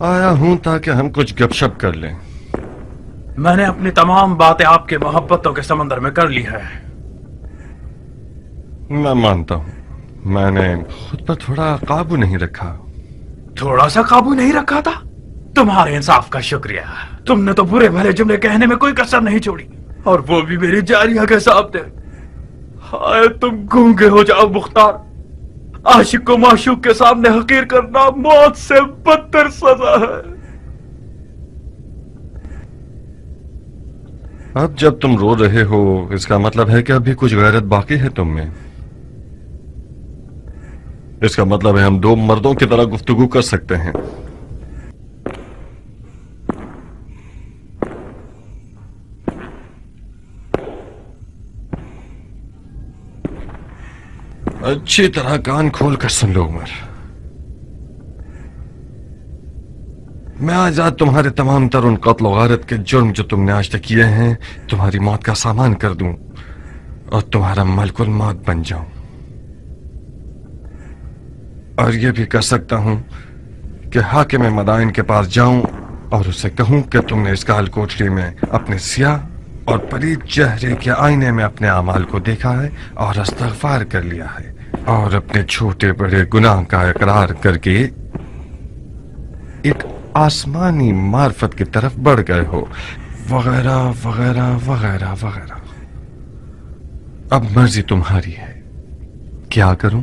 آیا ہوں تاکہ ہم کچھ گپ شپ کر لیں. میں نے اپنی تمام باتیں آپ کے محبتوں کے سمندر میں کر لی ہے. میں مانتا ہوں میں نے خود پر تھوڑا قابو نہیں رکھا. تھوڑا سا قابو نہیں رکھا تھا؟ تمہارے انصاف کا شکریہ. تم نے تو برے بھلے جملے کہنے میں کوئی کسر نہیں چھوڑی، اور وہ بھی میری جاریہ کے سامنے. ہائے تم گونگے ہو جاؤ مختار. عاشق کو معشوق کے سامنے حقیر کرنا موت سے بدتر سزا ہے. اب جب تم رو رہے ہو اس کا مطلب ہے کہ ابھی کچھ غیرت باقی ہے تم میں. اس کا مطلب ہے ہم دو مردوں کی طرح گفتگو کر سکتے ہیں. اچھی طرح کان کھول کر سن لو عمر. میں آج تمہارے تمام تر ان قتل و غارت کے جرم جو تم نے آج تک کیے ہیں تمہاری موت کا سامان کر دوں اور تمہارا ملک الموت بن جاؤں. اور یہ بھی کر سکتا ہوں کہ حاکم مدائن کے پاس جاؤں اور اسے کہوں کہ تم نے اس کال کوٹری میں اپنے سیاہ اور پلید چہرے کے آئینے میں اپنے اعمال کو دیکھا ہے اور استغفار کر لیا ہے اور اپنے چھوٹے بڑے گناہ کا اقرار کر کے ایک آسمانی معرفت کی طرف بڑھ گئے ہو، وغیرہ وغیرہ وغیرہ وغیرہ. اب مرضی تمہاری ہے، کیا کروں؟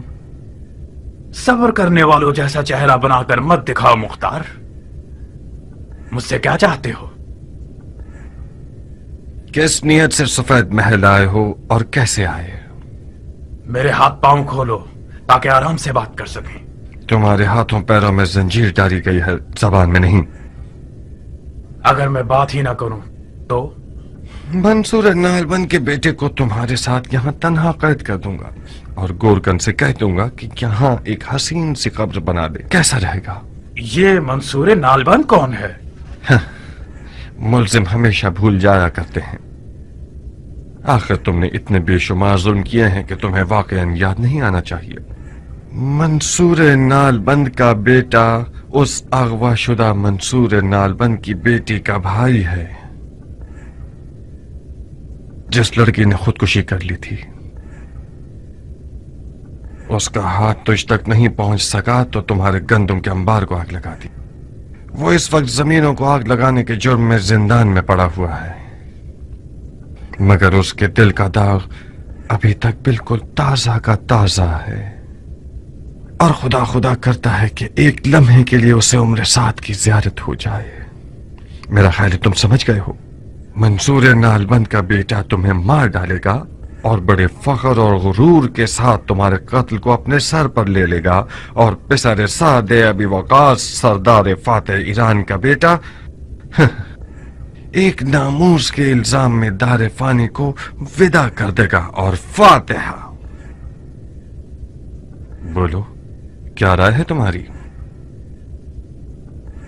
صبر کرنے والوں جیسا چہرہ بنا کر مت دکھاؤ مختار. مجھ سے کیا چاہتے ہو؟ کس نیت سے سفید محل آئے ہو اور کیسے آئے؟ میرے ہاتھ پاؤں کھولو تاکہ آرام سے بات کر سکیں. تمہارے ہاتھوں پیروں میں زنجیر ڈالی گئی ہے، زبان میں نہیں. اگر میں بات ہی نہ کروں تو؟ منصور نالبند کے بیٹے کو تمہارے ساتھ یہاں تنہا قید کر دوں گا اور گورکن سے کہہ دوں گا کہ یہاں ایک حسین سی قبر بنا دے. کیسا رہے گا؟ یہ منصور نالبند کون ہے؟ ملزم ہمیشہ بھول جایا کرتے ہیں. آخر تم نے اتنے بے شمار ظلم کیے ہیں کہ تمہیں واقعاً یاد نہیں آنا چاہیے. منصور نالبند کا بیٹا اس اغوا شدہ منصور نالبند کی بیٹی کا بھائی ہے جس لڑکی نے خودکشی کر لی تھی. اس کا ہاتھ تجھ تک نہیں پہنچ سکا تو تمہارے گندم کے انبار کو آگ لگا دی. وہ اس وقت زمینوں کو آگ لگانے کے جرم میں زندان میں پڑا ہوا ہے، مگر اس کے دل کا داغ ابھی تک بالکل تازہ کا تازہ ہے اور خدا خدا کرتا ہے کہ ایک لمحے کے لیے اسے عمر سعد کی زیارت ہو جائے. میرا خیال ہے تم سمجھ گئے ہو. منصور نالبند کا بیٹا تمہیں مار ڈالے گا اور بڑے فخر اور غرور کے ساتھ تمہارے قتل کو اپنے سر پر لے لے گا، اور پسر سعد ابی وقاص سردار فاتح ایران کا بیٹا ایک ناموس کے الزام میں دار فانی کو ودا کر دے گا. اور فاتحہ. بولو کیا رائے ہے تمہاری؟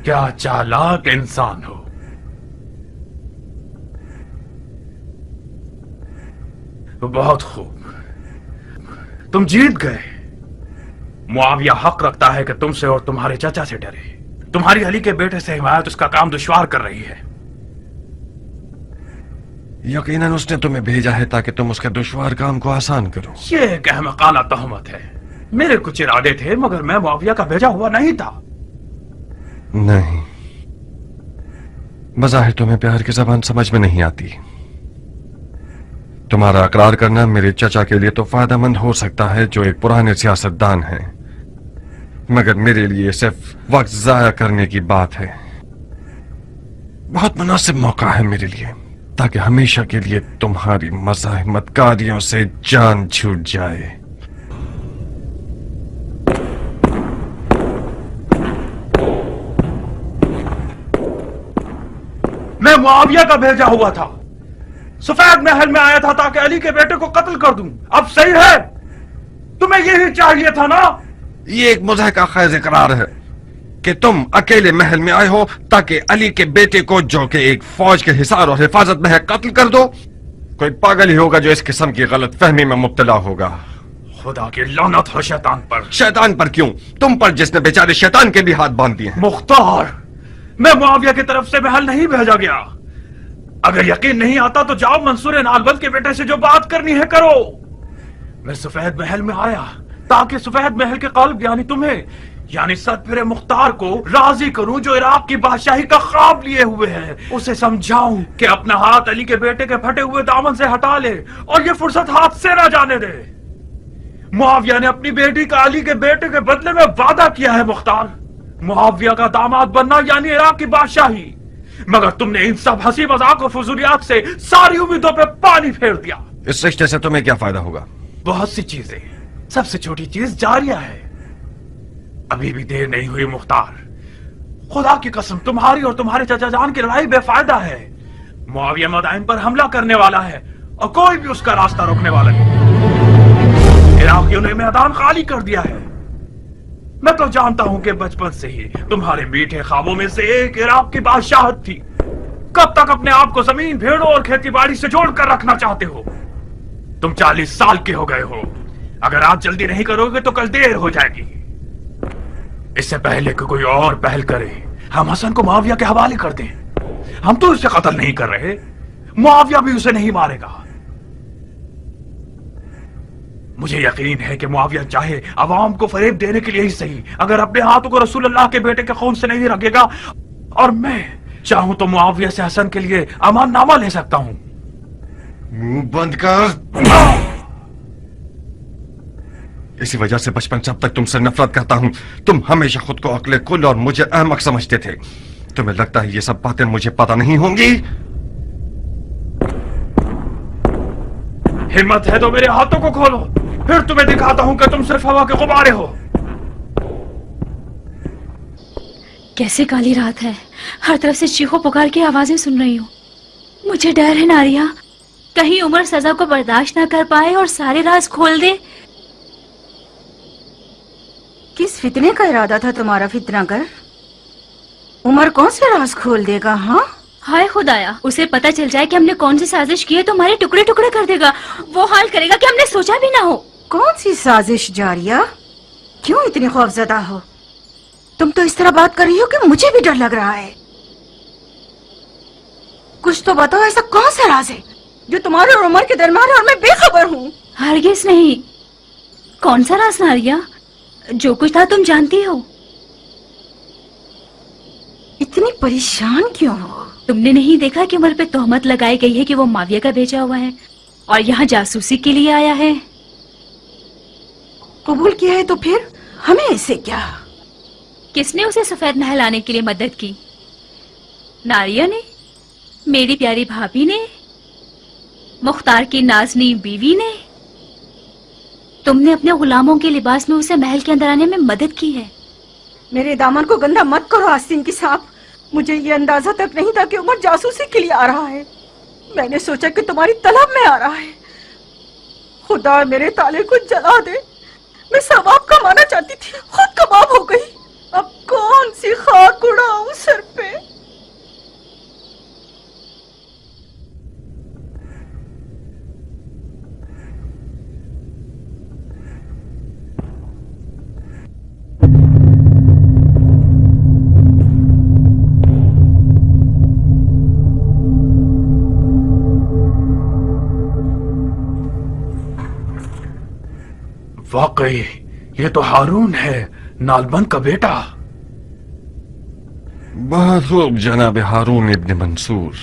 کیا چالاک انسان ہو. بہت خوب، تم جیت گئے. معاویہ حق رکھتا ہے کہ تم سے اور تمہارے چچا سے ڈرے. تمہاری علی کے بیٹے سے حمایت اس کا کام دشوار کر رہی ہے. یقیناً اس نے تمہیں بھیجا ہے تاکہ تم اس کے دشوار کام کو آسان کرو. یہ ایک احمقانہ تہمت ہے. میرے کچھ ارادے تھے مگر میں معاویہ کا بھیجا ہوا نہیں تھا. نہیں، بظاہر تمہیں پیار کی زبان سمجھ میں نہیں آتی. تمہارا اقرار کرنا میرے چچا کے لیے تو فائدہ مند ہو سکتا ہے جو ایک پرانے سیاستدان ہیں، مگر میرے لیے صرف وقت ضائع کرنے کی بات ہے. بہت مناسب موقع ہے میرے لیے تاکہ ہمیشہ کے لیے تمہاری مزاحمت کاریوں سے جان چھوٹ جائے. میں معاویہ کا بھیجا ہوا تھا. سفید محل میں آیا تھا تاکہ علی کے بیٹے کو قتل کر دوں. اب صحیح ہے؟ تمہیں یہی چاہیے تھا نا؟ یہ ایک مضحکہ خیز اقرار ہے کہ تم اکیلے محل میں آئے ہو تاکہ علی کے بیٹے کو جو کہ ایک فوج کے حصار اور حفاظت میں ہے قتل کر دو. کوئی پاگل ہی ہوگا جو اس قسم کی غلط فہمی میں مبتلا ہوگا. خدا کی لعنت ہو شیطان پر. شیطان پر کیوں؟ تم پر جس نے بیچارے شیطان کے بھی ہاتھ باندھ دیے ہیں. مختار، मैं मुआविया की तरफ से महल नहीं भेजा गया। अगर यकीन नहीं आता तो जाओ मंसूर नालबंद के बेटे से जो बात करनी है करो। मैं सफेद महल में आया ताकि सफेद महल के कल्ब यानी तुम्हें यानी सतफिरे मुख्तार को राजी करूं जो इराक की बादशाही का ख्वाब लिए हुए है। उसे समझाऊं कि अपना हाथ अली के बेटे के फटे हुए दामन से हटा ले और ये फुर्सत हाथ से ना जाने दे। मुआविया ने अपनी बेटी का अली के बेटे के बदले में वादा किया है मुख्तार, मुआविया का दामाद बनना यानी इराक की बादशाही। मगर तुमने इन सब हंसी मजाक और फजूलियात से सारी उम्मीदों पे पानी फेर दिया। इस रिश्ते से तुम्हें क्या फायदा होगा? बहुत सी चीजें, सबसे छोटी चीज जारिया है। अभी भी देर नहीं हुई मुख्तार, खुदा की कसम तुम्हारी और तुम्हारे चाचा जान की लड़ाई बेफायदा है। मुआविया मदाइन पर हमला करने वाला है और कोई भी उसका रास्ता रोकने वाला नहीं। इराकियों ने मैदान खाली कर दिया है। मैं तो जानता हूं कि बचपन से ही तुम्हारे मीठे ख्वाबों में से एक इराक की बादशाहत थी। कब तक अपने आप को जमीन, भेड़ों और खेती बाड़ी से जोड़कर रखना चाहते हो? तुम 40 साल के हो गए हो। अगर आज जल्दी नहीं करोगे तो कल देर हो जाएगी। इससे पहले कि कोई और पहल करे, हम हसन को मुआविया के हवाले कर दें। हम तो उसे कत्ल नहीं कर रहे, मुआविया भी उसे नहीं मारेगा। मुझे यकीन है कि मुआविया चाहे अवाम को फरेब देने के लिए ही सही, अगर अपने हाथों को रसूल अल्लाह के बेटे के खून से नहीं रखेगा। और मैं चाहूं तो मुआविया से हसन के लिए अमाननामा ले सकता हूं। मुंह बंद कर। इसी वजह से बचपन से अब तक तुमसे नफरत करता हूं। तुम हमेशा खुद को अक्ले कुल और मुझे अहमक समझते थे। तुम्हें लगता है ये सब बातें मुझे पता नहीं होंगी? हिम्मत है तो मेरे हाथों को खोलो, फिर तुम्हें दिखाता हूं कि तुम सिर्फ हवा के गुब्बारे हो। कैसे काली रात है, हर तरफ से चीखों पुकार की आवाजें सुन रही हूँ। मुझे डर है नारिया, कहीं उमर सजा को बर्दाश्त ना कर पाए और सारे राज खोल दे। किस फितने का इरादा था तुम्हारा फितना कर? उमर कौन से राज खोल देगा? हाँ, हाय खुदाया, उसे पता चल जाए कि हमने कौन सी साजिश की है तो हमारे टुकड़े टुकड़े कर देगा। वो हाल करेगा कि हमने सोचा भी ना हो। कौन सी साजिश जारिया? क्यों इतनी खौफजदा हो? तुम तो इस तरह बात कर रही हो कि मुझे भी डर लग रहा है। कुछ तो बताओ, ऐसा कौन सा राज है जो तुम्हारे और उमर के दरमियान और मैं बेखबर हूँ? हरगिज नहीं। कौन सा राज नारिया? जो कुछ था तुम जानती हो। इतनी परेशान क्यों हो? तुमने नहीं देखा कि उमर पे तोहमत लगाई गई है कि वो मुआविया का भेजा हुआ है और यहाँ जासूसी के लिए आया है। कबूल किया है तो फिर हमें इससे क्या? किसने उसे सफेद महल आने के लिए मदद की? नारिया ने, मेरी प्यारी भाभी ने, मुख्तार की नाजनी बीवी ने। तुमने अपने गुलामों के लिबास में उसे महल के अंदर आने में मदद की है। मेरे दामन को गंदा मत करो आस्तीन की सांप। मुझे ये अंदाजा तक नहीं था कि उमर जासूसी के लिए आ रहा है। मैंने सोचा कि तुम्हारी तलब में आ रहा है। खुदा मेरे ताले को जला दे। मैं सवाब कमाना चाहती थी, खुद कबाब हो गई। अब कौन सी खाक उड़ाऊं सर पे? वाकई ये तो हारून है, नालबंद का बेटा। बहुत खूब जनाब हारून इब्न मंसूर,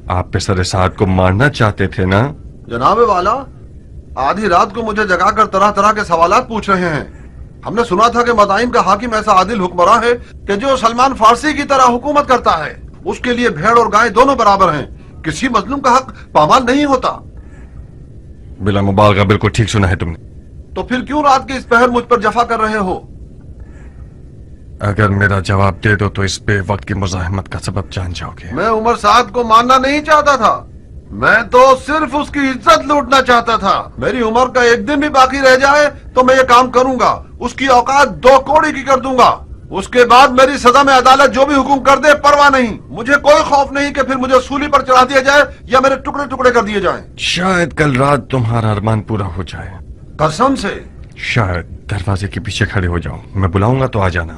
आप पे सर साद को मारना चाहते थे ना? जनाब वाला, आधी रात को मुझे जगाकर तरह तरह के सवालात पूछ रहे हैं। हमने सुना था कि मदाइन का हाकिम ऐसा आदिल हुक्मरान है कि जो सलमान फारसी की तरह हुकूमत करता है। उसके लिए भेड़ और गाय दोनों बराबर हैं, किसी मजलूम का हक पामाल नहीं होता। बिला मुबालगा बिल्कुल ठीक सुना है तुमने। तो फिर क्यों रात के इस पहर मुझ पर जफा कर रहे हो? अगर मेरा जवाब दे दो तो इस बेवक्त की मुजाहिमत का सबब जान जाओगे। मैं उमर साद को मानना नहीं चाहता था, मैं तो सिर्फ उसकी इज्जत लूटना चाहता था। मेरी उम्र का एक दिन भी बाकी रह जाए तो मैं ये काम करूंगा। उसकी औकात 2 कौड़ी की कर दूंगा। उसके बाद मेरी सजा में अदालत जो भी हुक्म कर दे परवाह नहीं। मुझे कोई खौफ नहीं कि फिर मुझे सूली पर चढ़ा दिया जाए या मेरे टुकड़े टुकड़े कर दिए जाएं। शायद कल रात तुम्हारा अरमान पूरा हो जाए। कसम से। शायद दरवाजे के पीछे खड़े हो जाओ, मैं बुलाऊंगा तो आ जाना।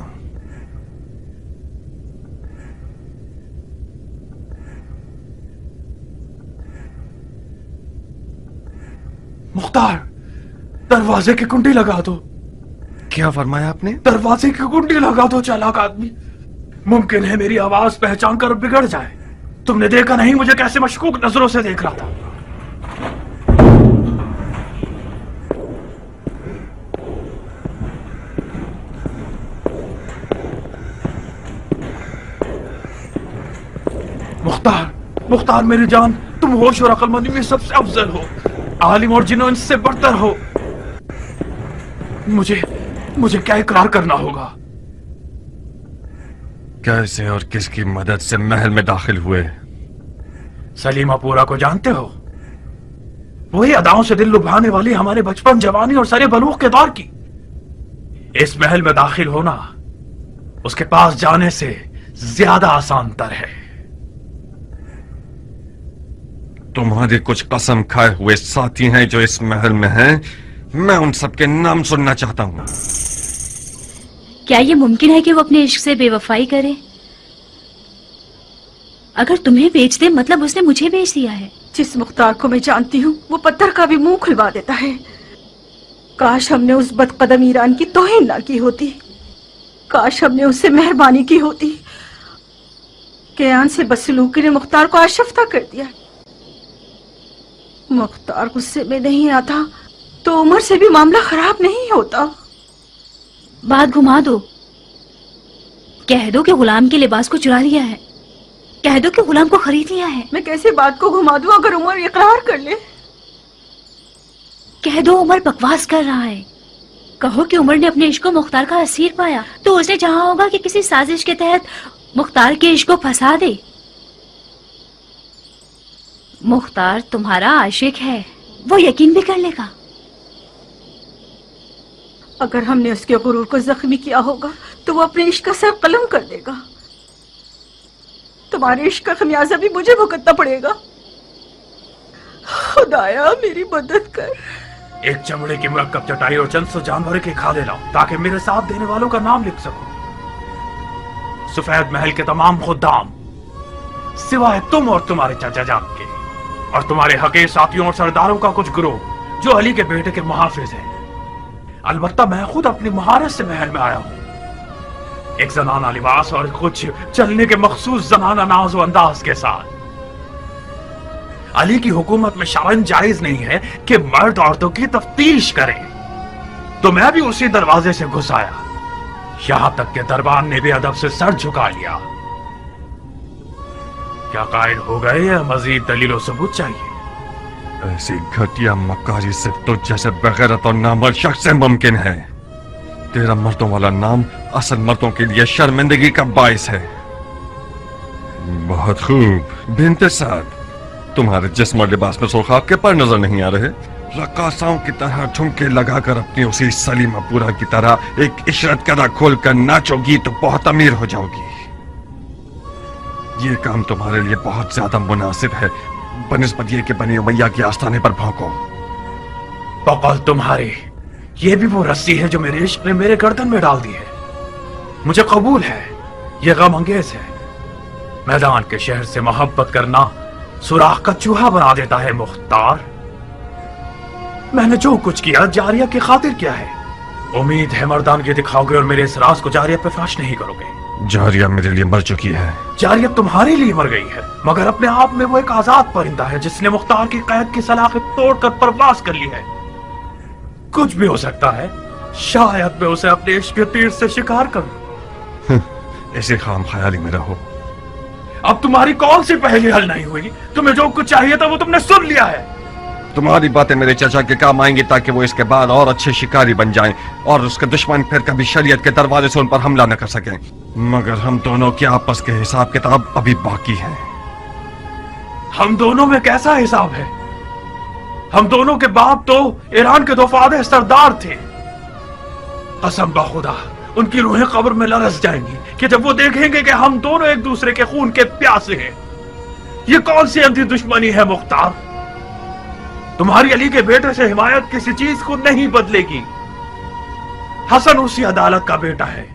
मुख्तार, दरवाजे की कुंडी लगा दो। क्या फरमाया आपने? दरवाजे की कुंडी लगा दो चालाक आदमी। मुमकिन है मेरी आवाज पहचान कर बिगड़ जाए। तुमने देखा नहीं मुझे कैसे मशकूक नजरों से देख रहा था। मुख्तार, मुख्तार मेरी जान, तुम होश और अक्लमंदी में सबसे अफजल हो, आलिम और जिन्नो इनसे बढ़तर हो। मुझे क्या इकरार करना होगा? कैसे और किसकी मदद से महल में दाखिल हुए? सलीमापुरा को जानते हो? वही अदाओं से दिल लुभाने वाली हमारे बचपन, जवानी और सारे बलूग के दौर की। इस महल में दाखिल होना उसके पास जाने से ज्यादा आसान तर है। तुम्हारे कुछ कसम खाए हुए साथी हैं जो इस महल में हैं। मैं उन सबके नाम सुनना चाहता हूं। क्या ये मुमकिन है कि वो अपने इश्क से बेवफाई करे? अगर तुम्हें बेच दे मतलब उसने मुझे बेच दिया है। जिस मुख्तार को मैं जानती हूँ वो पत्थर का भी मुंह खुलवा देता है। काश हमने उस बदकदम ईरान की तौहीन ना की होती। काश हमने उससे मेहरबानी की होती। कयान से बदसलूकी ने मुख्तार को आशफ्ता कर दिया। मुख्तार गुस्से में नहीं आता तो उमर से भी मामला खराब नहीं होता। बात घुमा दो। कह दो कि गुलाम के लिबास को चुरा लिया है। कह दो कि गुलाम को खरीद लिया है। मैं कैसे बात को घुमा दूं अगर उमर इकरार कर ले? कह दो उमर बकवास कर रहा है। कहो कि उमर ने अपने इश्क को मुख्तार का असीर पाया तो उसने चाहा होगा कि किसी साजिश के तहत मुख्तार के इश्क को फंसा दे। मुख्तार तुम्हारा आशिक है, वो यकीन भी कर लेगा। अगर हमने उसके गुरूर को जख्मी किया होगा तो वो अपने इश्क का सर कलम कर देगा। तुम्हारे इश्क का खमियाजा भी मुझे भुगतना पड़ेगा। खुदाया मेरी मदद कर। एक चमड़े की मुरक्कब चटाई और चंद सौ जानवरों के खाले लाओ ताकि मेरे साथ देने वालों का नाम लिख सकूं। सफेद महल के तमाम खुद्दाम सिवाय तुम और तुम्हारे चाचा जान के और तुम्हारे हके साथियों और सरदारों का कुछ गिरोह जो अली के बेटे के मुहाफिज हैं। अलबत्ता मैं खुद अपनी महारत से महल में आया हूं, एक जनाना लिबास और कुछ चलने के मखसूस जनाना नाज व अंदाज के साथ। अली की हुकूमत में शरन जायज नहीं है कि मर्द औरतों की तफ्तीश करें, तो मैं भी उसी दरवाजे से घुस आया। यहां तक के दरबार ने भी अदब से सर झुका लिया। क्या कायल हो गए या मजीद दलील और सबूत चाहिए? ऐसी घटिया मक्कारी से तो जैसे बगैरत और नामर्द शख्स से मुमकिन है। तेरा मर्दों वाला नाम असल मर्दों के लिए शर्मिंदगी का बाइस है। बहुत खूब बिन्ते साद, तुम्हारे जिस्म और लिबास में सुर्खाब के पर नजर नहीं आ रहे। रक्कासाओं की तरह ठुमके लगाकर अपनी उसी सलीमापुरा की तरह एक इशरत कदा खोल कर नाचोगी तो बहुत अमीर हो जाओगी। ये काम तुम्हारे लिए बहुत ज्यादा मुनासिब है बनिस्बत ये कि बनी उमैया के आस्थाने पर भौंको। बकौल तुम्हारे, ये भी वो रस्सी है जो मेरे इश्क ने मेरे गर्दन में डाल दी है। मुझे कबूल है, ये गम अंगेज है। मैदान के शहर से मोहब्बत करना सुराख का चूहा बना देता है मुख्तार। मैंने जो कुछ किया जारिया की खातिर किया है। उम्मीद है मर्दानगी दिखाओगे और मेरे इस राज को जारिया पे फाश नहीं करोगे। जारिया मेरे लिए मर चुकी है। जारिया तुम्हारे लिए मर गई है, मगर अपने आप में वो एक आजाद परिंदा है जिसने मुख्तार की कैद की सलाखें तोड़कर परवास कर ली है। कुछ भी हो सकता है, शायद मैं उसे अपने इश्क के तीर से शिकार करूं। ऐसे खाम ख्याली में रहो। अब तुम्हारी कौन सी पहेली हल नहीं हुई? तुम्हें जो कुछ चाहिए था वो तुमने सुन लिया है। तुम्हारी बातें मेरे चाचा के काम आएंगी ताकि वो इसके बाद और अच्छे शिकारी बन जाएं और उसके दुश्मन फिर कभी शरीयत के दरवाजे से उन पर हमला न कर सकें। मगर हम दोनों के आपस के हिसाब किताब अभी बाकी है। हम दोनों में कैसा हिसाब है? हम दोनों के बाप तो ईरान के दोफादे सरदार थे। कसम बखुदा उनकी रूहें कब्र में लरस जाएंगी कि जब वो देखेंगे कि हम दोनों एक दूसरे के खून के प्यासे हैं। ये कौन सी अंधी दुश्मनी है मुख्तार? तुम्हारी अली के बेटे से हिमायत किसी चीज को नहीं बदलेगी। हसन उसी अदालत का बेटा है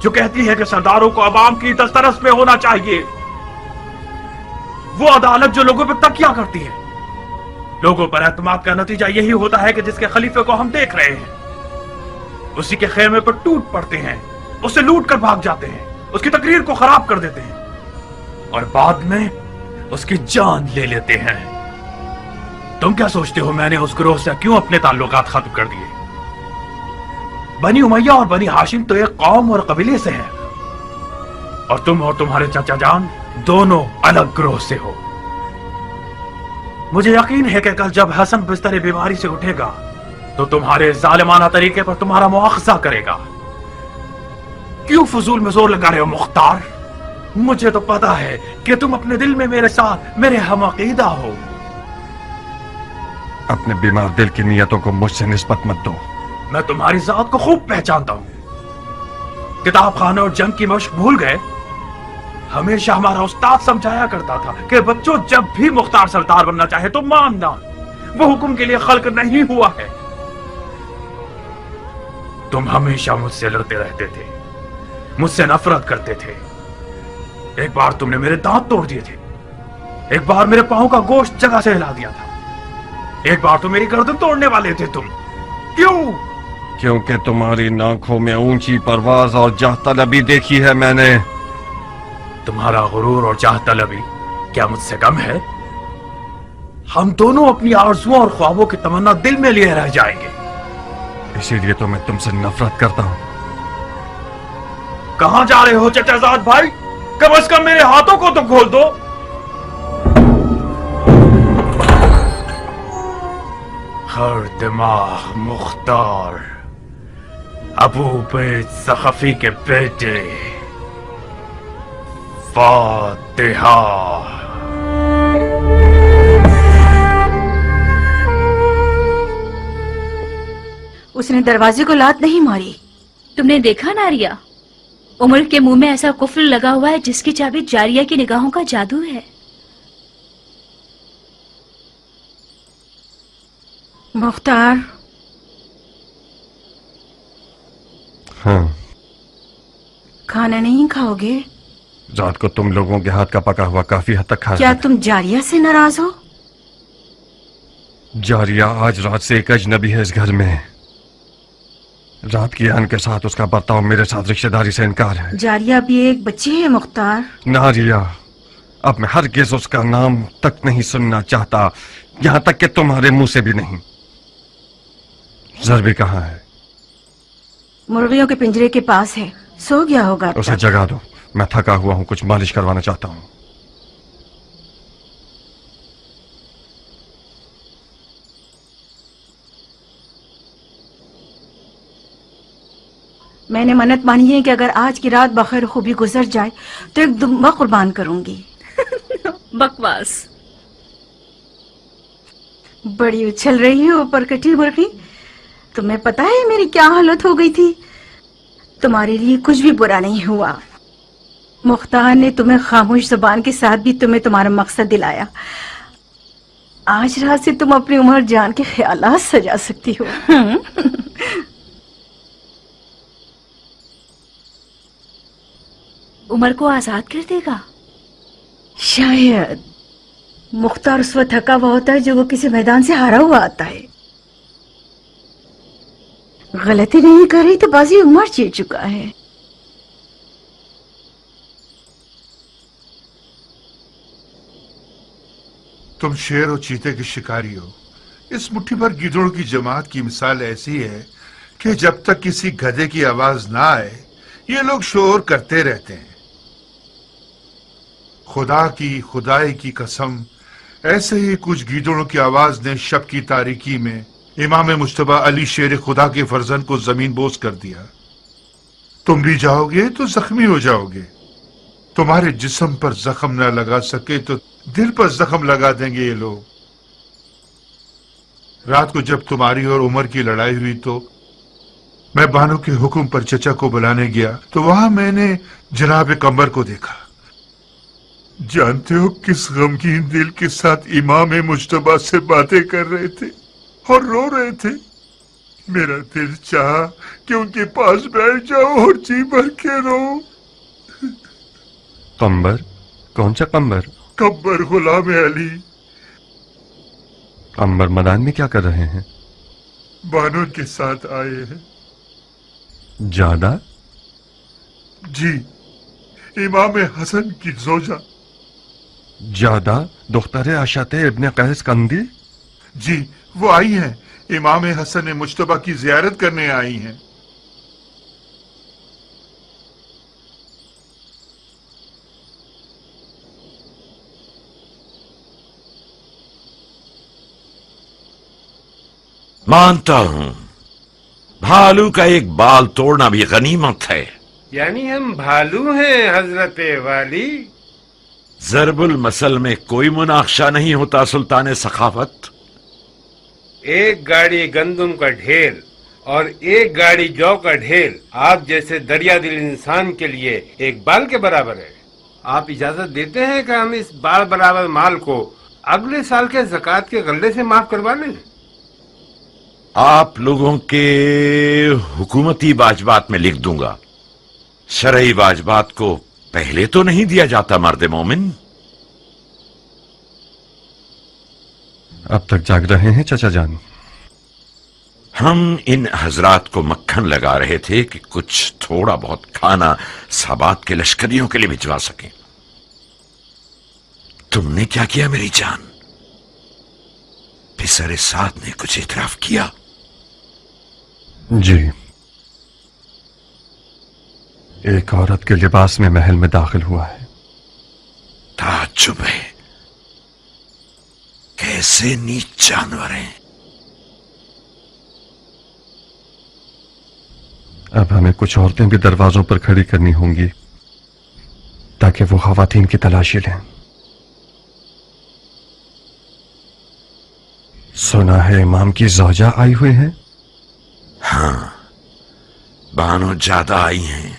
जो कहती है कि सरदारों को अवाम की दस्तरस में होना चाहिए। वो अदालत जो लोगों पर तकिया करती है। लोगों पर एतमाद का नतीजा यही होता है कि जिसके खलीफे को हम देख रहे हैं उसी के खेमे पर टूट पड़ते हैं, उसे लूट कर भाग जाते हैं, उसकी तकरीर को खराब कर देते हैं और बाद में उसकी जान ले लेते हैं। तुम क्या सोचते हो मैंने उस गिरोह से क्यों अपने ताल्लुकात खत्म कर दिए? बनी उमैया और बनी हाशिम तो एक कौम और कबीले से हैं और तुम और तुम्हारे चाचा जान दोनों अलग गिरोह से हो। मुझे यकीन है कि कल जब हसन बिस्तर बीमारी से उठेगा तो तुम्हारे जालिमाना तरीके पर तुम्हारा मुआखजा करेगा। क्यों फजूल में जोर लगा रहे हो मुख्तार? मुझे तो पता है कि तुम अपने दिल में मेरे साथ मेरे हम अकीदा हो। अपने बीमार दिल की नियतों को मुझसे निस्बत मत दो। मैं तुम्हारी जात को खूब पहचानता हूं। किताब खाने और जंग की मशक भूल गए? हमेशा हमारा उस्ताद समझाया करता था कि बच्चों जब भी मुख्तार सरदार बनना चाहे तो मानना, वो हुक्म के लिए खल्क नहीं हुआ है। तुम हमेशा मुझसे लड़ते रहते थे, मुझसे नफरत करते थे। एक बार तुमने मेरे दांत तोड़ दिए थे, एक बार मेरे पांव का गोश्त जगह से हिला दिया था, एक बार तो मेरी गर्दन तोड़ने वाले थे तुम। क्यों? क्योंकि तुम्हारी आंखों में ऊंची परवाज और जाह तलबी देखी है मैंने। तुम्हारा गुरूर और चाह तलबी क्या मुझसे कम है? हम दोनों अपनी आरज़ुओं और ख्वाबों की तमन्ना दिल में लिए रह जाएंगे। इसीलिए तो मैं तुमसे नफरत करता हूं। कहां जा रहे हो चचाजाद भाई? कम से कम मेरे हाथों को तो खोल दो। हर दिमाग मुख्तार, अबू बैद सखफी के बेटे, फातिहा। उसने दरवाजे को लात नहीं मारी। तुमने देखा नारिया, उमर के मुंह में ऐसा कुफ्र लगा हुआ है जिसकी चाबी जारिया की निगाहों का जादू है। मुख्तार। हाँ। खाना नहीं खाओगे? रात को तुम लोगों के हाथ का पका हुआ काफी हद तक खा क्या तुम जारिया से नाराज हो? जारिया आज रात से एक अजनबी है इस घर में। रात की आन के साथ उसका बर्ताव मेरे साथ रिश्तेदारी से इनकार है। जारिया भी एक बच्ची है मुख्तार। नारिया, अब मैं हरगिज़ उसका नाम तक नहीं सुनना चाहता, यहां तक कि तुम्हारे मुंह से भी नहीं। ज़रबी कहाँ है? मुर्गियों के पिंजरे के पास है, सो गया होगा अब उसे तक। जगा दो, मैं थका हुआ हूं, कुछ मालिश करवाना चाहता हूं। मैंने मन्नत मानी है कि अगर आज की रात बखैर खूबी गुजर जाए तो एक दुम्बा कुर्बान करूंगी। बकवास। बड़ी उछल रही है ऊपर कटी मुर्गी। तुम्हें पता है मेरी क्या हालत हो गई थी? तुम्हारे लिए कुछ भी बुरा नहीं हुआ। मुख्तार ने तुम्हें खामोश जुबान के साथ भी तुम्हें तुम्हारा मकसद दिलाया। आज रात से तुम अपनी उम्र जान के ख्यालात सजा सकती हो। उमर को आजाद कर देगा? शायद। मुख्तार उस वक्त थका हुआ होता है जो वो किसी मैदान से हारा हुआ आता है। गलती नहीं कर रही तो बाजी उमर जीत चुका है। तुम शेर और चीते के शिकारी हो। इस मुट्ठी भर गिद्धों की जमात की मिसाल ऐसी है कि जब तक किसी गधे की आवाज ना आए ये लोग शोर करते रहते हैं। खुदा की खुदाई की कसम, ऐसे ही कुछ गीदड़ों की आवाज ने शब की तारीकी में इमाम मुश्तबा अली शेर खुदा के फर्जंद को जमीन बोस कर दिया। तुम भी जाओगे तो जख्मी हो जाओगे। तुम्हारे जिस्म पर जख्म न लगा सके तो दिल पर जख्म लगा देंगे ये लोग। रात को जब तुम्हारी और उमर की लड़ाई हुई तो मैं बानो के हुक्म पर चचा को बुलाने गया तो वहां मैंने जनाब कमर को देखा। जानते हो किस गमगीन दिल के साथ इमाम मुश्तबा से बातें कर रहे थे और रो रहे थे। मेरा दिल चाहा कि उनके पास बैठ जाओ और जी भर के रो। कम्बर? कौन सा कम्बर? कब्बर गुलाम अली। अंबर मैदान में क्या कर रहे हैं? बानो के साथ आए हैं। ज्यादा? जी, इमाम हसन की जोजा। ज्यादा दुख्तर आशाते इब्ने कैस कंदी? जी, वो आई हैं। इमाम हसन मुश्तबा की जियारत करने आई हैं। मानता हूं भालू का एक बाल तोड़ना भी गनीमत है। यानी हम भालू हैं हजरत वाली? जरबुल मसल में कोई मुनाक्शा नहीं होता सुल्तान सखावत। एक गाड़ी गंदम का ढेर और एक गाड़ी जौ का ढेर आप जैसे दरिया दिल इंसान के लिए एक बाल के बराबर है। आप इजाजत देते हैं कि हम इस बाल बराबर माल को अगले साल के ज़कात के गल्ले से माफ करवा लें? आप लोगों के हुकूमती वाजबात में लिख दूंगा। शरई वाजबात को पहले तो नहीं दिया जाता मर्द मोमिन। अब तक जाग रहे हैं चचा जान? हम इन हजरात को मक्खन लगा रहे थे कि कुछ थोड़ा बहुत खाना साबात के लश्करियों के लिए भिजवा सकें। तुमने क्या किया मेरी जान? पिसर साद ने कुछ इतराफ किया? जी, एक औरत के लिबास में महल में दाखिल हुआ है। ताज्जुब है, कैसे नीच जानवर हैं। अब हमें कुछ औरतें भी दरवाजों पर खड़ी करनी होंगी ताकि वो खवातीन की तलाशी लें। सुना है इमाम की ज़ौजा आई हुई है? हाँ, बानो ज्यादा आई हैं।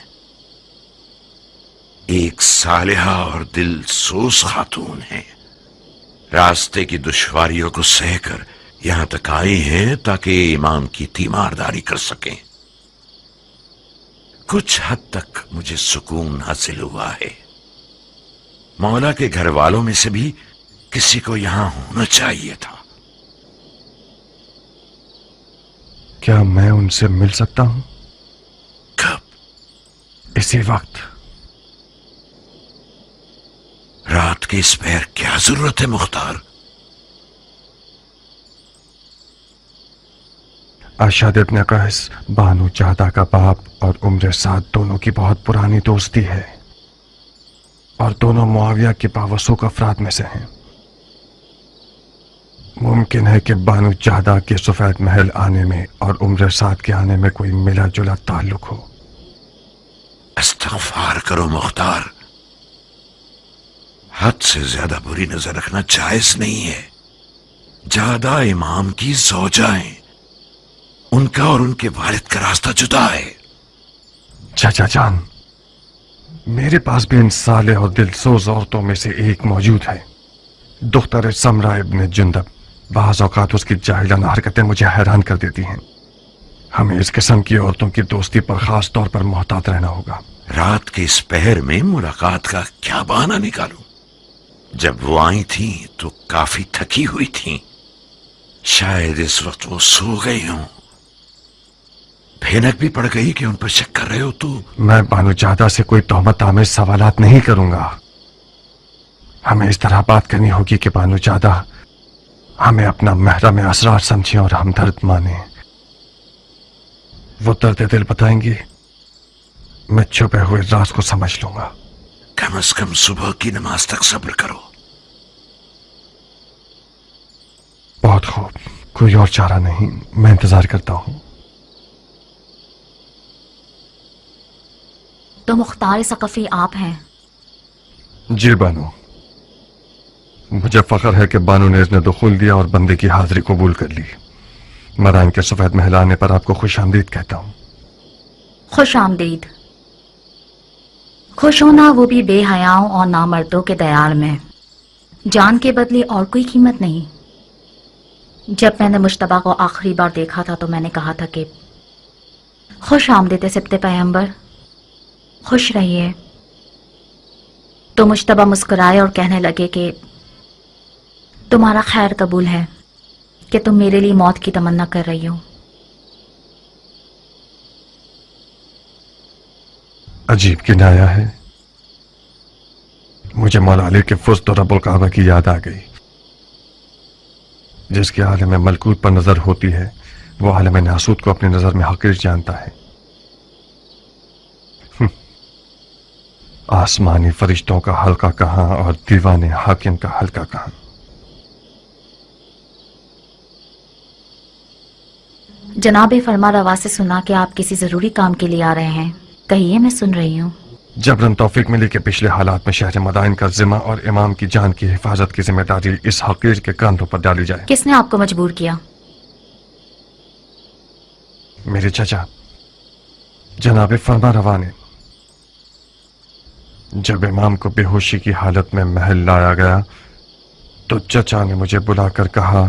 एक सालिहा और दिल सोज खातून है। रास्ते की दुश्वारियों को सहकर यहां तक आई हैं ताकि इमाम की तीमारदारी कर सकें। कुछ हद तक मुझे सुकून हासिल हुआ है। मौला के घर वालों में से भी किसी को यहां होना चाहिए था। क्या मैं उनसे मिल सकता हूं? कब? इसी वक्त। रात के इस पैर क्या जरूरत है मुख्तार? अरशद इब्न कैस बानो चाहदा का बाप और उम्र साद दोनों की बहुत पुरानी दोस्ती है और दोनों मुआविया के बावसूक अफराद में से हैं। मुमकिन है कि बानो चाहदा के सफेद महल आने में और उम्र साद के आने में कोई मिला जुला ताल्लुक हो। इस्तग़फ़ार करो मुख्तार, हद से ज्यादा बुरी नजर रखना जायज नहीं है। ज्यादा इमाम की ज़ौजा है, उनका और उनके वालिद का रास्ता जुदा है। चाचा जान, मेरे पास भी इन साले और दिलसोज औरतों में से एक मौजूद है, दुख्तर समरा इब्न जुंदब। बाज़ औक़ात उसकी जाहिलाना हरकतें मुझे हैरान कर देती हैं। हमें इस किस्म की औरतों की दोस्ती पर खास तौर पर मोहतात रहना होगा। रात के इस पहर में मुलाकात का क्या बहाना निकालूं? जब वो आई थी तो काफी थकी हुई थी। शायद इस वक्त वो सो गई हों। भैनक भी पड़ गई कि उन पर शक कर रहे हो तू। मैं बानो चाहदा से कोई तोहमत आमेज सवालात नहीं करूंगा। हमें इस तरह बात करनी होगी कि बानो चाहदा हमें अपना महरम असरार समझे और हमदर्द माने। वो दर्द दिल बताएंगी, मैं छुपे हुए राज को समझ लूंगा। कम से कम सुबह की नमाज तक सब्र करो। बहुत खूब, कोई और चारा नहीं, मैं इंतजार करता हूं। तो मुख्तार सकफी आप हैं? जी बानो, मुझे फख्र है कि बानो ने इसने दुखुल दिया और बंदे की हाजिरी कबूल कर ली। मराइन के सफेद महल आने पर आपको खुश आमदीद कहता हूं। खुश आमदीद। खुश होना वो भी बेहयाओं और नामर्दों के दयाल में। जान के बदले और कोई कीमत नहीं। जब मैंने मुश्तबा को आखिरी बार देखा था तो मैंने कहा था कि खुश आमदीद सिब्ते पैगंबर, खुश रहिए। तो मुश्तबा मुस्कुराए और कहने लगे कि तुम्हारा खैर कबूल है। कि तुम मेरे लिए मौत की तमन्ना कर रही हो। अजीब किनाया है। मुझे मौला अली के फुस्त और रब्बुल काबा की याद आ गई, जिसके आलम मलकूत पर नजर होती है वो आलम नासूत को अपनी नजर में हकीर जानता है। आसमानी फरिश्तों का हल्का कहां और दीवाने हाकिम का हल्का कहां। जनाब फरमा रवा से सुना कि आप किसी जरूरी काम के लिए आ रहे हैं। कहिए, मैं सुन रही हूँ। जबरन तौफीक मिली के पिछले हालात में शहर मदाइन का जिम्मा और इमाम की जान की हिफाजत की जिम्मेदारी इस हकीर के कांधों पर डाली जाए। किसने आपको मजबूर किया? मेरे चचा जनाब फरमा रवा ने। जब इमाम को बेहोशी की हालत में महल लाया गया तो चचा ने मुझे बुलाकर कहा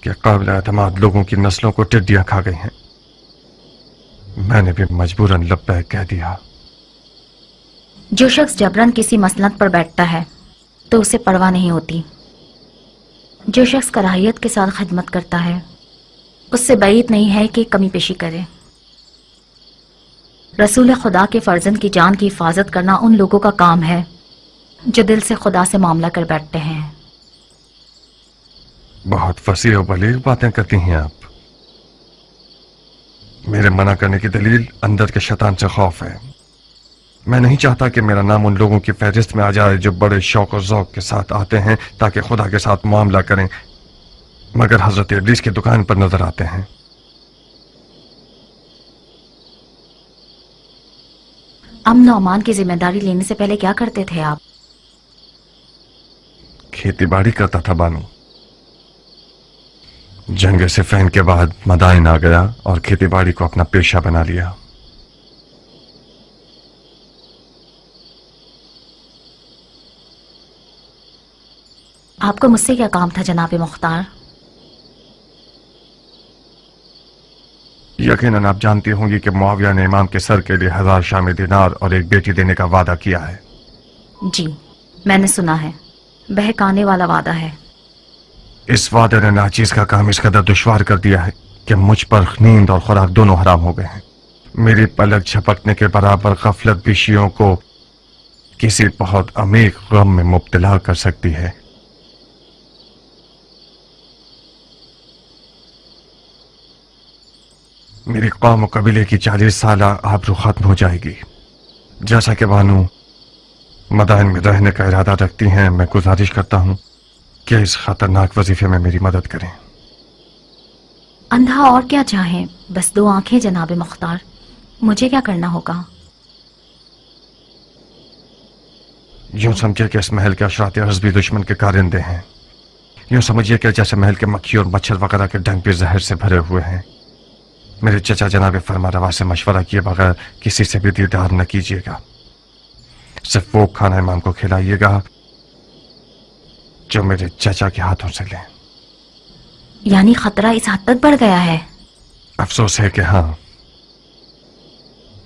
कि काबिल एतमाद लोगों की नस्लों को टिड्डियां खा गई हैं। मैंने भी मजबूरन लब्बैक कह दिया। जो शख्स जबरन किसी मसनद पर बैठता है तो उसे परवाह नहीं होती। जो शख्स कराहियत के साथ खिदमत करता है उससे बैद नहीं है कि कमी पेशी करे। रसूल खुदा के फर्जंद की जान की हिफाजत करना उन लोगों का काम है जो दिल से खुदा से मामला कर बैठते हैं। बहुत फसीह और बलीग बातें करती हैं आप। मेरे मना करने की दलील अंदर के शैतान से खौफ है। मैं नहीं चाहता कि मेरा नाम उन लोगों की फहरिस्त में आ जाए जो बड़े शौक और ज़ौक़ के साथ आते हैं ताकि खुदा के साथ मामला करें, मगर हजरत इब्लीस की दुकान पर नजर आते हैं। अमन और अमान की जिम्मेदारी लेने से पहले क्या करते थे आप? खेती बाड़ी करता था बानू। जंग सिफ़ैन के बाद मदाइन आ गया और खेती बाड़ी को अपना पेशा बना लिया। आपको मुझसे क्या काम था जनाब मुख्तार? यकीनन आप जानती होंगी कि मुआविया ने इमाम के सर के लिए 1000 शामी दिनार और एक बेटी देने का वादा किया है। जी, मैंने सुना है। बहकाने वाला वादा है। इस वादे ने नाचीज का काम इस कदर दुश्वार कर दिया है कि मुझ पर नींद और खुराक दोनों हराम हो गए हैं। मेरी पलक झपकने के बराबर गफलत भी शियों को किसी बहुत अमीर गम में मुब्तला कर सकती है। मेरी कौम और कबीले की 40 साल आबरू खत्म हो जाएगी। जैसा कि बानू मदाइन में रहने का इरादा रखती हैं, मैं गुजारिश करता हूं कि इस खतरनाक वजीफे में मेरी मदद करें। अंधा और क्या चाहे, बस 2 आंखें जनाब मुख्तार। मुझे क्या करना होगा? यूं समझिए कि इस महल के अशरात अर्ज़ भी दुश्मन के कारिंदे हैं। यूं समझिए कि जैसे महल के मक्खी और मच्छर वगैरह के डंक भी जहर से भरे हुए हैं। मेरे चचा जनाब फरमा रवा से मशवरा किए बगैर किसी से भी दीदार न कीजिएगा। सिर्फ वो खाना इमाम को खिलाइएगा जो मेरे चचा के हाथों से लें। यानी खतरा इस हद तक बढ़ गया है? अफसोस है कि हाँ।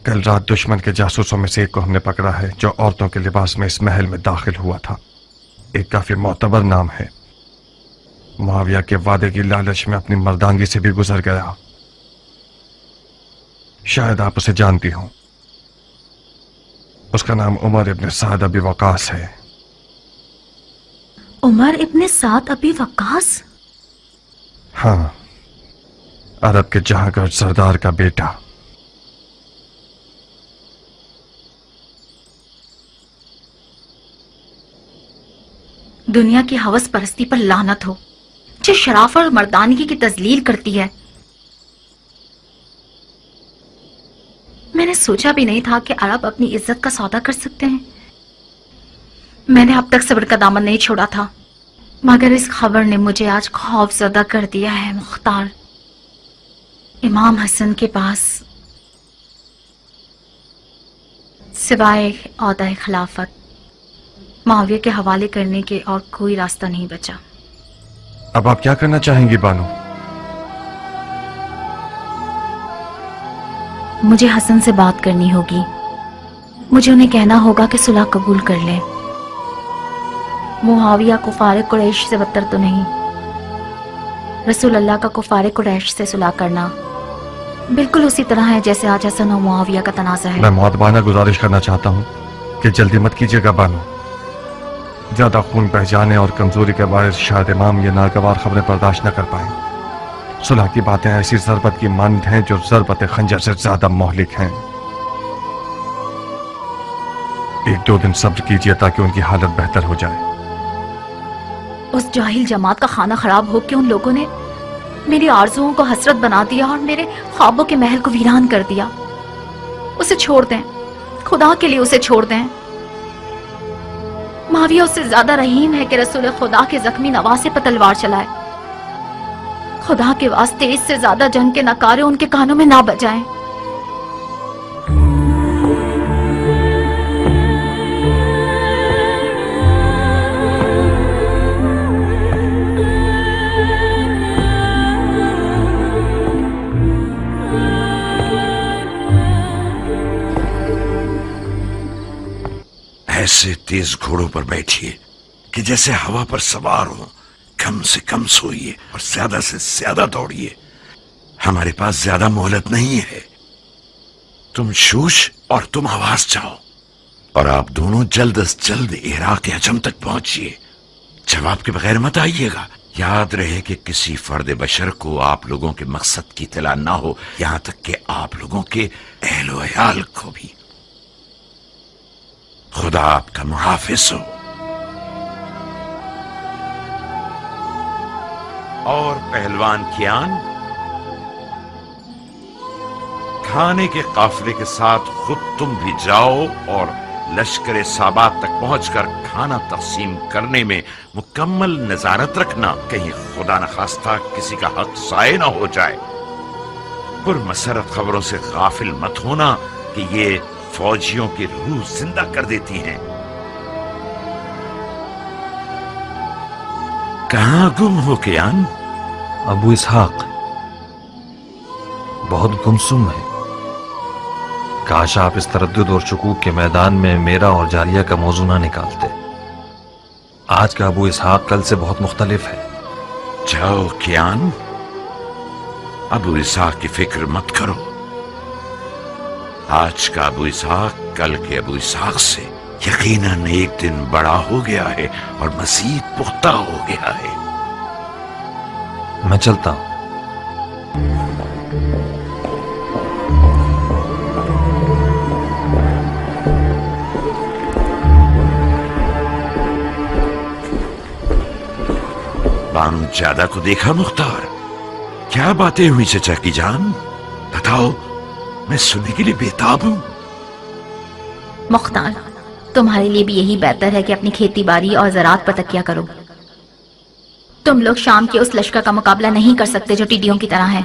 कल रात दुश्मन के जासूसों में से एक को हमने पकड़ा है जो औरतों के लिबास में इस महल में दाखिल हुआ था। एक काफी मोतबर नाम है। मुआविया के वादे की लालच में अपनी मर्दांगी से भी गुजर गया। शायद आप उसे जानती हो। उसका नाम उमर इब्न साद अबी वकास है। उमर इब्न साद अबी वकास? हाँ, अरब के जहांगीर सरदार का बेटा। दुनिया की हवस परस्ती पर लानत हो जो शराफत और मर्दानगी की तजलील करती है। मैंने सोचा भी नहीं था कि अरब अपनी इज्जत का सौदा कर सकते हैं। मैंने अब तक सब्र का दामन नहीं छोड़ा था, मगर इस खबर ने मुझे आज खौफजदा कर दिया है। मुख्तार, इमाम हसन के पास सिवाय औहदा खिलाफत मुआविया के हवाले करने के और कोई रास्ता नहीं बचा। अब आप क्या करना चाहेंगी बानू? मुझे हसन से बात करनी होगी। मुझे उन्हें कहना होगा कि सुलह कबूल कर लें। मुआविया को फारिक कुरैश से बदतर तो नहीं, रसूल अल्लाह का कुफारे कुरैश से सुलह करना बिल्कुल उसी तरह है जैसे आज हसन और मुआविया का तनाज़ा है। मैं मुअद्दबाना गुजारिश करना चाहता हूँ कि जल्दी मत कीजिएगा बानो। ज्यादा खून बह जाने और कमजोरी के बायस शायद इमाम ये नागवार खबरें बर्दाश्त न कर पाए। सुलह की बातें ऐसी ज़रबत की मानद हैं जो ज़रबत खंजर से ज्यादा मोहलिक हैं। 1-2 दिन सब्र कीजिए ताकि उनकी हालत बेहतर हो जाए। उस जाहिल जमात का खाना खराब हो के उन लोगों ने मेरी आरज़ुओं को हसरत बना दिया और मेरे ख्वाबों के महल को वीरान कर दिया। उसे छोड़ दें, खुदा के लिए उसे छोड़ दें। माविया उससे ज्यादा रहीम है कि रसूल खुदा के जख्मी नवासे पर तलवार चलाए। खुदा के वास्ते इससे ज्यादा जंग के नकारे उनके कानों में ना बजाएं। ऐसे तेज घोड़ों पर बैठिए कि जैसे हवा पर सवार हो। कम से कम सोइए और ज्यादा से ज्यादा दौड़िए। हमारे पास ज्यादा मोहलत नहीं है। तुम शूश और तुम आवाज जाओ और आप दोनों जल्द अज जल्द इराक अजम तक पहुंचिए। जवाब के बगैर मत आइएगा। याद रहे कि किसी फर्द बशर को आप लोगों के मकसद की इत्तला ना हो, यहां तक कि आप लोगों के अहलो अयाल को भी। खुदा आपका मुहाफिज हो। और पहलवान कियान, खाने के काफिले के साथ खुद तुम भी जाओ और लश्कर साबात तक पहुंचकर खाना तकसीम करने में मुकम्मल नजारत रखना, कहीं खुदा न खास्ता किसी का हक ज़ाये न हो जाए। पुरमसरत खबरों से गाफिल मत होना कि ये फौजियों की रूह जिंदा कर देती हैं। कहां गुम हो कियान? अबू इसहाक बहुत गुमसुम है। काश आप इस तरद्दुद और शुकूक के मैदान में मेरा और जारिया का मौजू ना निकालते। आज का अबू इसहाक कल से बहुत मुख्तलिफ है। जाओ कियान, अबू इसहाक की फिक्र मत करो। आज का अबू इसहाक कल के अबू इसहाक से यकीनन एक दिन बड़ा हो गया है और मज़ीद पुख्ता हो गया है। मैं चलता हूं। बानू ज्यादा को देखा मुख्तार? क्या बातें हुई चचा की जान? बताओ, मैं सुनने के लिए बेताब हूं। मुख्तार, तुम्हारे लिए भी यही बेहतर है कि अपनी खेती बाड़ी और ज़राअत पर तकिया करो। तुम लोग शाम के उस लश्कर का मुकाबला नहीं कर सकते जो टिड्डियों की तरह है।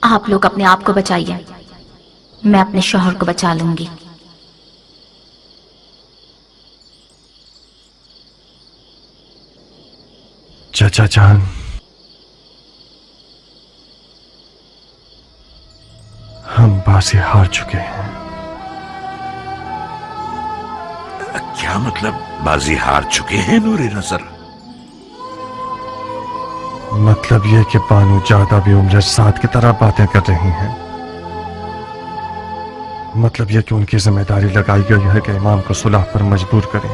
आप लोग अपने आप को बचाइए, मैं अपने शौहर को बचा लूंगी। चाचा जान, हम बाजी हार चुके हैं। क्या मतलब बाजी हार चुके हैं नूरे नजर? मतलब ये कि बानू ज्यादा भी उम्र साथ की तरह बातें कर रही हैं। मतलब ये कि उनकी जिम्मेदारी लगाई गई है कि इमाम को सुलह पर मजबूर करें।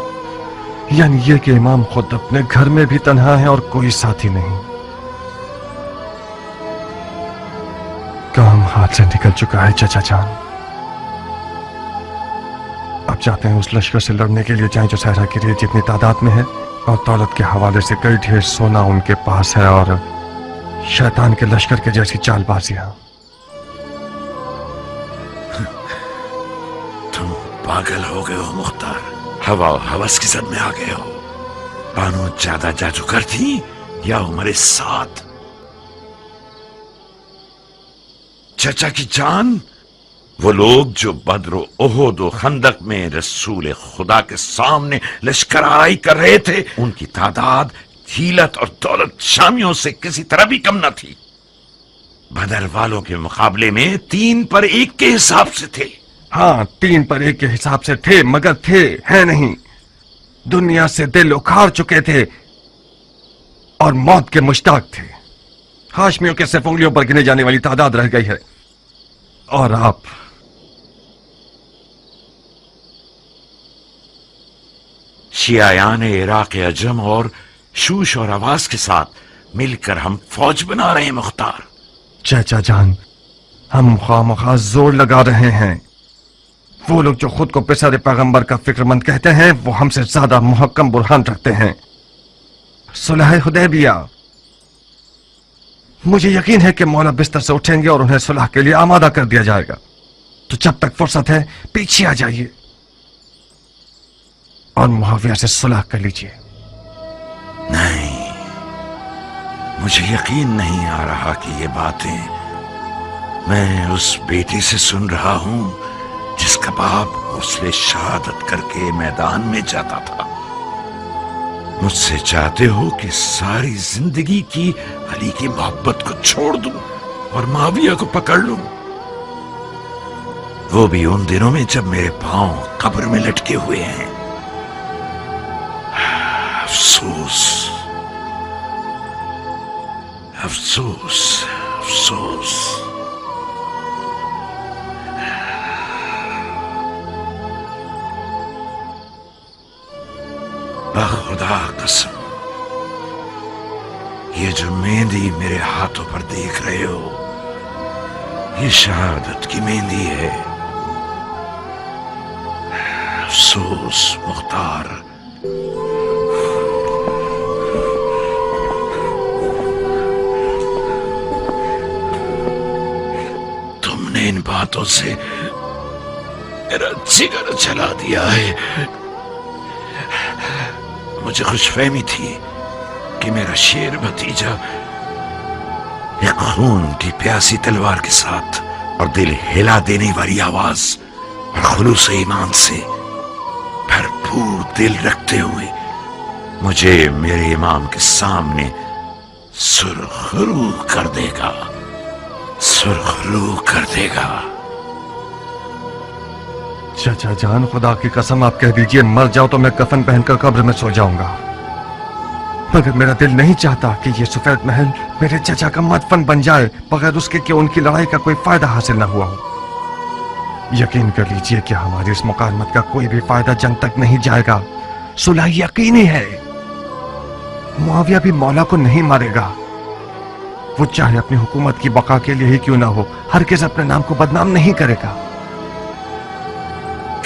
यानी ये कि इमाम खुद अपने घर में भी तन्हा है और कोई साथी नहीं। काम हाथ से निकल चुका है चाचा जान। अब चाहते हैं उस लश्कर से लड़ने के लिए जाएं जो सहरा की रेत जितनी तादाद में है और दौलत के हवाले से कई ढेर सोना उनके पास है और शैतान के लश्कर के जैसी चालबाजियां। तुम पागल हो गए हो मुख्तार, हवा और हवस की जद में आ गए हो। बानू ज्यादा जादूगर थी या हमारे साथ? चचा की जान, वो लोग जो बद्र ओहद और खंदक में रसूल खुदा के सामने लश्कर आराई कर रहे थे, उनकी तादाद हिलत और दौलत शामियों से किसी तरह भी कम न थी। बदर वालों के मुकाबले में 3 पर 1 के हिसाब से थे। हाँ, 3 पर 1 के हिसाब से थे, मगर थे है नहीं। दुनिया से दिल उखाड़ चुके थे और मौत के मुश्ताक थे। हाशमियों के सिर्फ उंगलियों पर गिने जाने वाली तादाद रह गई है, और आप शियायान इराक अजम और शूश और आवाज के साथ मिलकर हम फौज बना रहे हैं मुख्तार। चाचा जान, हम खामखा जोर लगा रहे हैं। वो लोग जो खुद को पिसर पैगंबर का फिक्रमंद कहते हैं, वो हमसे ज्यादा मुहक्कम बुरहान रखते हैं। सुलह हुदैबिया, मुझे यकीन है कि मौला बिस्तर से उठेंगे और उन्हें सुलह के लिए आमादा कर दिया जाएगा। तो जब तक फुर्सत है पीछे आ जाइए और मुआविया से सुलह कर लीजिए। नहीं, मुझे यकीन नहीं आ रहा कि ये बातें मैं उस बेटे से सुन रहा हूं जिसका बाप उसने शहादत करके मैदान में जाता था। मुझसे चाहते हो कि सारी जिंदगी की अली की मोहब्बत को छोड़ दूं और माविया को पकड़ लूं, वो भी उन दिनों में जब मेरे पांव कब्र में लटके हुए हैं। अफसोस, अफसोस, अफसोस। खुदा कसम, ये जो मेहंदी मेरे हाथों पर देख रहे हो, ये शहादत की मेहंदी है। अफसोस मुख्तार, तुमने इन बातों से मेरा जिगर जला दिया है। मुझे खुशफहमी थी कि मेरा शेर भतीजा एक खून की प्यासी तलवार के साथ और दिल हिला देने वाली आवाज और खुलूस ईमान से भरपूर दिल रखते हुए मुझे मेरे इमाम के सामने सुरखरू कर देगा, सुरखरू कर देगा। चाचा जान, खुदा की कसम आप कह दीजिए मर जाओ तो मैं कफन पहनकर कब्र में सो जाऊंगा, मगर मेरा दिल नहीं चाहता कि ये सफेद महल मेरे चाचा का मदफन बन जाए बगैर उसके कि उनकी लड़ाई का कोई फायदा हासिल न हुआ हो। यकीन कर लीजिए कि हमारी इस मुकालमत का कोई भी फायदा जंग तक नहीं जाएगा। सुलह यकीनी है। मुआविया भी मौला को नहीं मारेगा। वो चाहे अपनी हुकूमत की बका के लिए ही क्यों ना हो, हरगिज़ अपने नाम को बदनाम नहीं करेगा।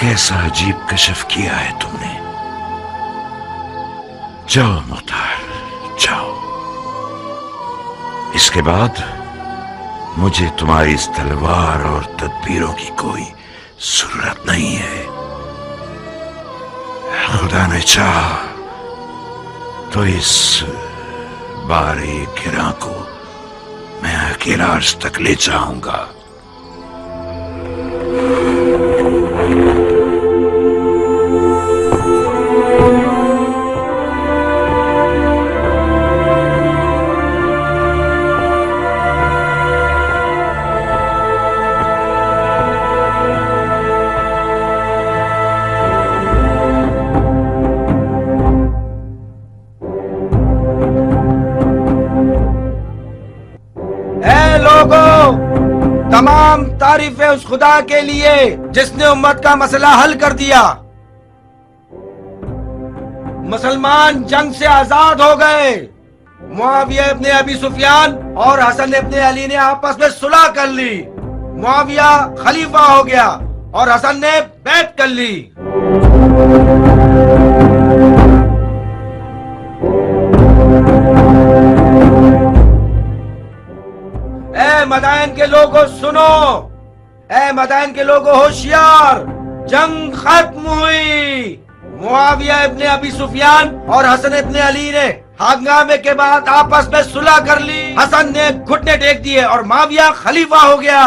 कैसा अजीब कशफ किया है तुमने। जाओ मुख्तार, जाओ। इसके बाद मुझे तुम्हारी इस तलवार और तदबीरों की कोई जरूरत नहीं है। खुदा ने चाहा तो इस बारे गिरा को मैं अकेला अर्श तक ले जाऊंगा। तमाम तारीफें उस खुदा के लिए जिसने उम्मत का मसला हल कर दिया। मुसलमान जंग से आजाद हो गए। मुआविया इब्ने अबी सुफियान और हसन इब्ने अली ने आपस में सुलह कर ली। मुआविया खलीफा हो गया और हसन ने बैत कर ली। ए मदाइन के लोगों सुनो, ए मदाइन के लोगों होशियार, जंग खत्म हुई। मुआविया इब्ने अबी सुफियान और हसन इब्ने अली ने हंगामे के बाद आपस में सुलह कर ली। हसन ने घुटने टेक दिए और मुआविया खलीफा हो गया।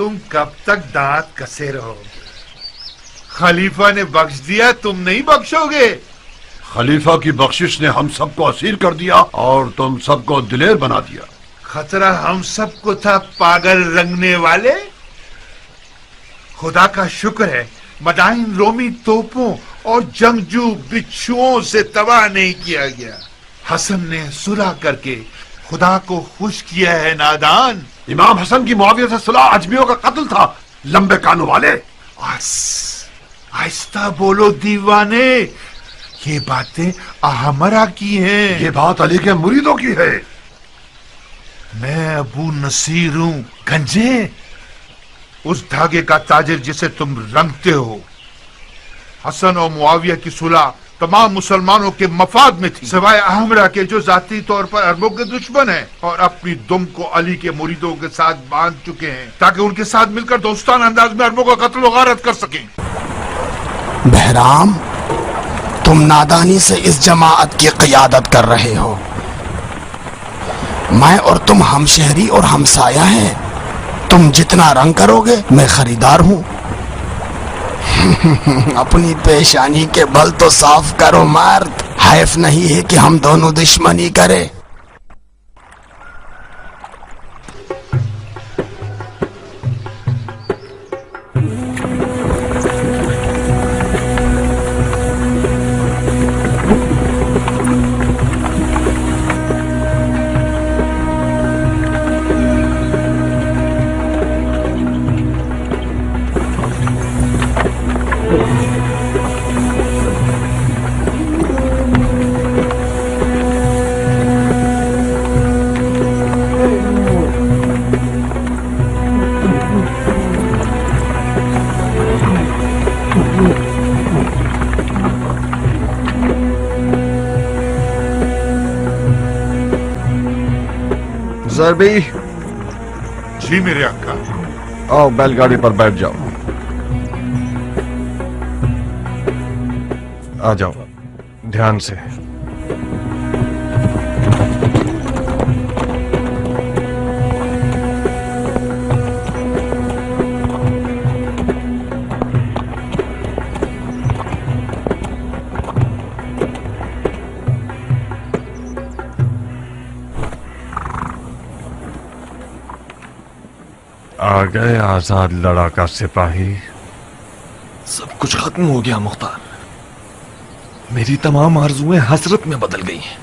तुम कब तक दांत कसे रहोगे? खलीफा ने बख्श दिया, तुम नहीं बख्शोगे? खलीफा की बख्शिश ने हम सबको असीर कर दिया और तुम सबको दिलेर बना दिया। खतरा हम सबको था पागल रंगने वाले। खुदा का शुक्र है मदाइन रोमी तोपों और जंगजू बिच्छुओं से तबाह नहीं किया गया। हसन ने सुलह करके खुदा को खुश किया है नादान। इमाम हसन की मुआविया से सुलह अजमियों का कत्ल था, लंबे कानों वाले। आहिस्ता बोलो दीवाने, ये बातें अहमरा की हैं। ये बात अली के मुरीदों की है। मैं अबू नसीर हूं गंजे, उस धागे का ताजिर जिसे तुम रंगते हो। हसन और मुआविया की सुलह तमाम मुसलमानों के मफाद में थी, सिवाय अहमरा के जो जाती तौर पर अरबों के दुश्मन हैं और अपनी दुम को अली के मुरीदों के साथ बांध चुके हैं ताकि उनके साथ मिलकर दोस्ताना अंदाज में अरबों का कत्ल व गारत कर सकें। बहराम, तुम नादानी से इस जमाअत की क़ियादत कर रहे हो। मैं और तुम हमशहरी और हमसाया हैं। तुम जितना रंग करोगे मैं खरीदार हूं। अपनी पेशानी के बल तो साफ करो मर्द, हैफ नहीं है कि हम दोनों दुश्मनी करें। ज़रबी, जी मेरे आका। आओ बैलगाड़ी पर बैठ जाओ। आ जाओ ध्यान से। आ गए आजाद लड़ाका सिपाही। सब कुछ खत्म हो गया मुख्तार। मेरी तमाम आरज़ुएं हसरत में बदल गई हैं।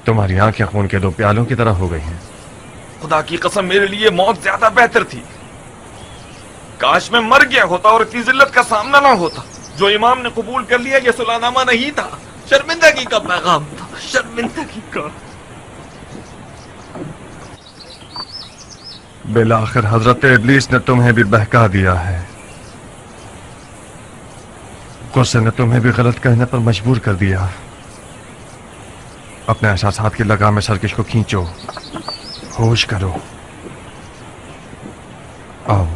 तुम्हारी आंखें खून के दो प्यालों की तरह हो गई हैं। खुदा की कसम, मेरे लिए मौत ज्यादा बेहतर थी। काश मैं मर गया होता और इतनी जिल्लत का सामना ना होता। जो इमाम ने कबूल कर लिया ये सुलहनामा नहीं था, शर्मिंदगी का पैगाम था, शर्मिंदगी का। बिलाखिर हजरत इब्लीस ने तुम्हें भी बहका दिया है। गुस्से ने तुम्हें भी गलत कहने पर मजबूर कर दिया। अपने एहसासात की लगाम में सरकश को खींचो, होश करो। आओ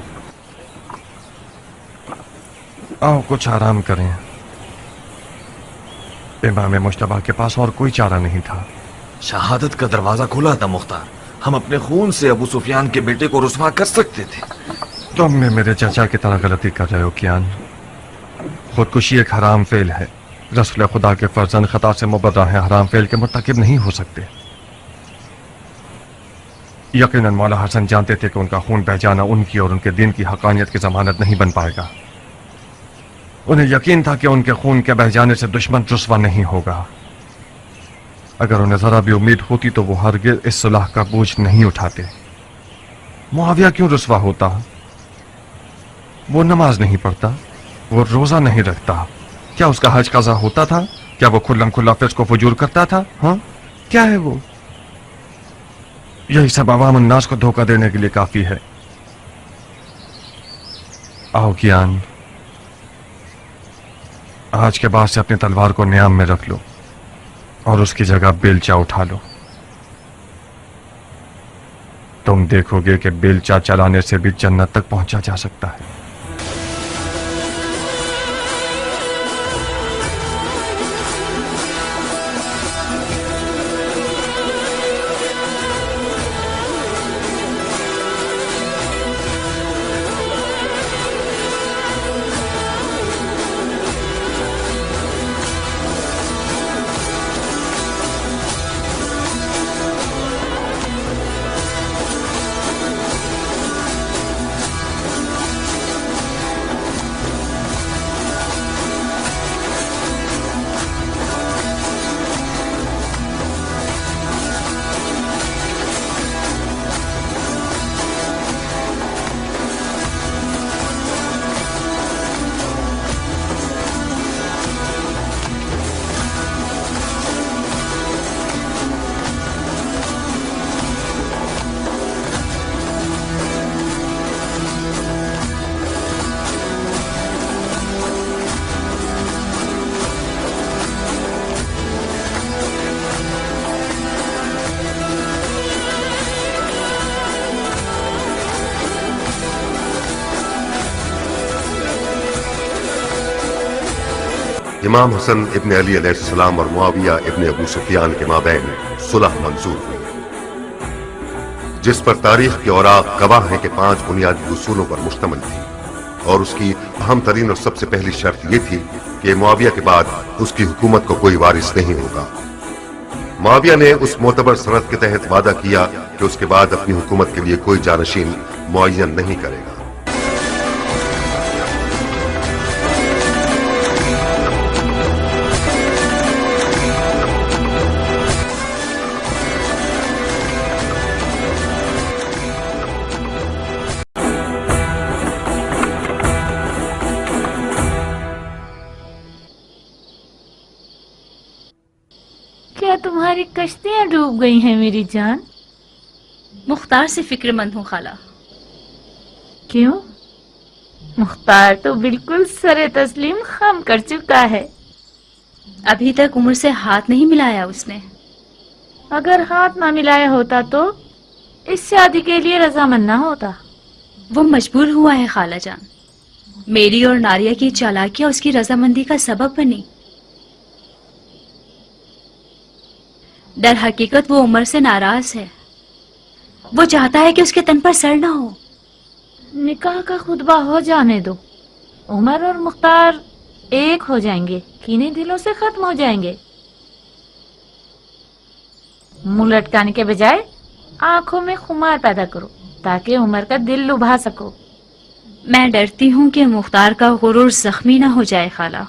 आओ, कुछ आराम करें। इमाम मुश्तबा के पास और कोई चारा नहीं था। शहादत का दरवाजा खुला था मुख्तार। हम अपने खून से अबू सुफियान के बेटे को रुस्वा कर सकते थे। तुम में मेरे चाचा की तरह गलती कर रहे हो कियान। खुदकुशी एक हराम फेल है। रसूल खुदा के फर्जंद खता से मुबर्रा है, हराम फेल के मुर्तकिब नहीं हो सकते। यकीनन मौला हसन जानते थे कि उनका खून बह जाना उनकी और उनके दीन की हकानियत की जमानत नहीं बन पाएगा। उन्हें यकीन था कि उनके खून के बह जाने से दुश्मन रुस्वा नहीं होगा। अगर उन्हें जरा भी उम्मीद होती तो वो हरगिज़ इस सुलह का बोझ नहीं उठाते। मुआविया क्यों रुस्वा होता? वो नमाज नहीं पढ़ता, वो रोजा नहीं रखता। क्या उसका हज कज़ा होता था? क्या वो खुल्लम खुल्ला फिस्क को फजूर करता था? हाँ, क्या है वो? यही सब अवाम उन्नास को धोखा देने के लिए काफी है। आओ कियान, आज के बाद से अपनी तलवार को नियाम में रख लो और उसकी जगह बेलचा उठा लो। तुम देखोगे कि बेलचा चलाने से भी जन्नत तक पहुंचा जा सकता है। इमाम हसन इब्न अली अलैहिस्सलाम और मुआविया इब्न अबू सुफियान के माबैन सुलह मंजूर हुई, जिस पर तारीख के औराक गवाह हैं कि 5 बुनियादी उसूलों पर मुश्तमिल थी, और उसकी अहम तरीन और सबसे पहली शर्त यह थी कि मुआविया के बाद उसकी हुकूमत को कोई वारिस नहीं होगा। मुआविया ने उस मोतबर सनद के तहत वादा किया कि उसके बाद अपनी हुकूमत के लिए कोई जानशीन मुअय्यन नहीं करेगा। क्या तुम्हारी कश्तियां डूब गई हैं मेरी जान? मुख्तार से फिक्रमंद हूँ खाला। क्यों? मुख्तार तो बिल्कुल सरे तस्लीम खम कर चुका है। अभी तक उमर से हाथ नहीं मिलाया उसने। अगर हाथ ना मिलाया होता तो इस शादी के लिए रजामंद ना होता। वो मजबूर हुआ है खाला जान। मेरी और नारिया की चालाकियां उसकी रजामंदी का सबब बनी। दर हकीकत वो उमर से नाराज है। वो चाहता है कि उसके तन पर सर ना हो। निकाह का खुतबा हो जाने दो, उमर और मुख्तार एक हो जाएंगे, कीने दिलों से खत्म हो जाएंगे। मुंह लटकाने के बजाय आंखों में खुमार पैदा करो ताकि उमर का दिल लुभा सको। मैं डरती हूँ कि मुख्तार का गुरूर जख्मी ना हो जाए खाला।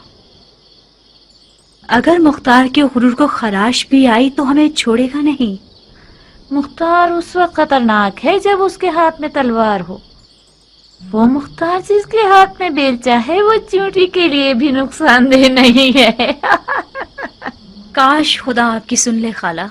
अगर मुख्तार के गुरूर को खराश भी आई तो हमें छोड़ेगा नहीं। मुख्तार उस वक्त खतरनाक है जब उसके हाथ में तलवार हो। वो मुख्तार जिसके हाथ में बेलचा है वो चींटी के लिए भी नुकसानदेह नहीं है। काश खुदा आपकी सुन ले खाला।